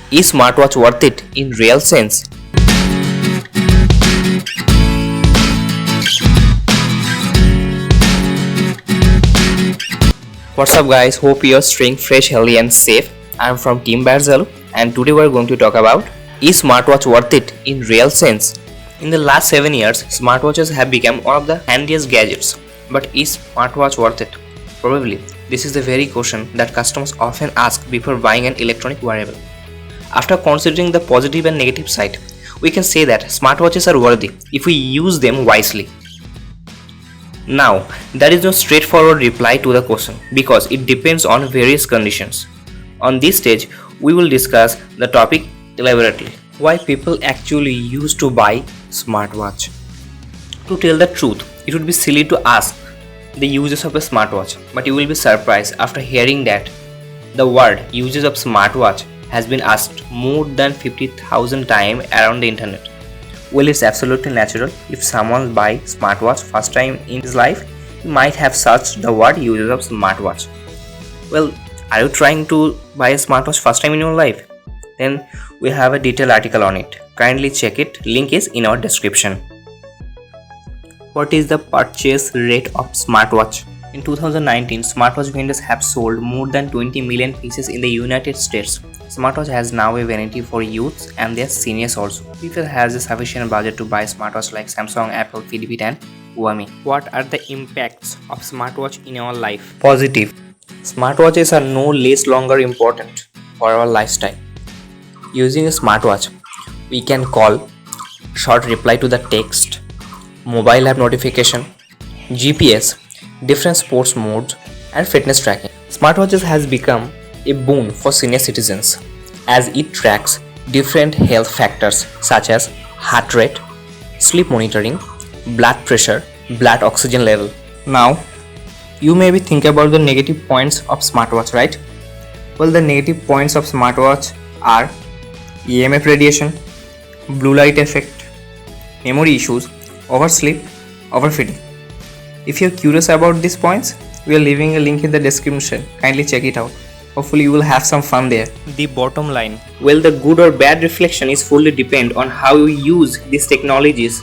Is smartwatch worth it in real sense? What's up guys, hope you're staying fresh, healthy and safe. I'm from Team Barzalo and today we're going to talk about, is smartwatch worth it in real sense? In the last 7 years, smartwatches have become one of the handiest gadgets. But is smartwatch worth it? Probably. This is the very question that customers often ask before buying an electronic wearable. After considering the positive and negative side, we can say that smartwatches are worthy if we use them wisely. Now, there is no straightforward reply to the question because it depends on various conditions. On this stage, we will discuss the topic elaborately. Why people actually used to buy smartwatch. To tell the truth, it would be silly to ask the uses of a smartwatch, but you will be surprised after hearing that the word uses of smartwatch has been asked more than 50,000 times around the internet. Well, it's absolutely natural. If someone buys smartwatch first time in his life, he might have searched the word uses of smartwatch. Well, are you trying to buy a smartwatch first time in your life? Then we have a detailed article on it. Kindly check it. Link is in our description. What is the purchase rate of smartwatch? In 2019, smartwatch vendors have sold more than 20 million pieces in the United States. Smartwatch has now a vanity for youths and their seniors also. People has a sufficient budget to buy smartwatch like Samsung, Apple, Fitbit and Xiaomi. What are the impacts of smartwatch in our life? Positive. Smartwatches are no less longer important for our lifestyle. Using a smartwatch, we can call, short reply to the text, mobile app notification, GPS, different sports modes and fitness tracking. Smartwatches has become a boon for senior citizens as it tracks different health factors such as heart rate, sleep monitoring, blood pressure, blood oxygen level. Now, you may be thinking about the negative points of smartwatch, right? Well, the negative points of smartwatch are EMF radiation, blue light effect, memory issues, oversleep, overfeeding. If you're curious about these points, we are leaving a link in the description. Kindly check it out. Hopefully you will have some fun there. The bottom line. Well, the good or bad reflection is fully depend on how you use these technologies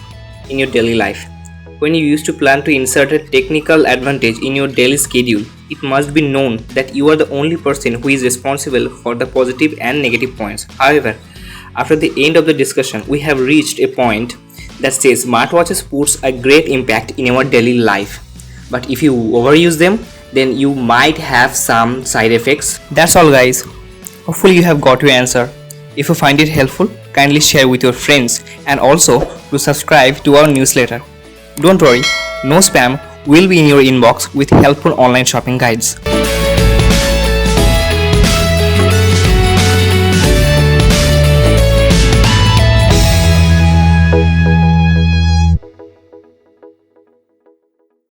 in your daily life. When you used to plan to insert a technical advantage in your daily schedule, it must be known that you are the only person who is responsible for the positive and negative points. However, after the end of the discussion, we have reached a point that says smartwatches puts a great impact in our daily life. But if you overuse them, then you might have some side effects. That's all guys. Hopefully you have got your answer. If you find it helpful, kindly share with your friends and also to subscribe to our newsletter. Don't worry, no spam will be in your inbox with helpful online shopping guides.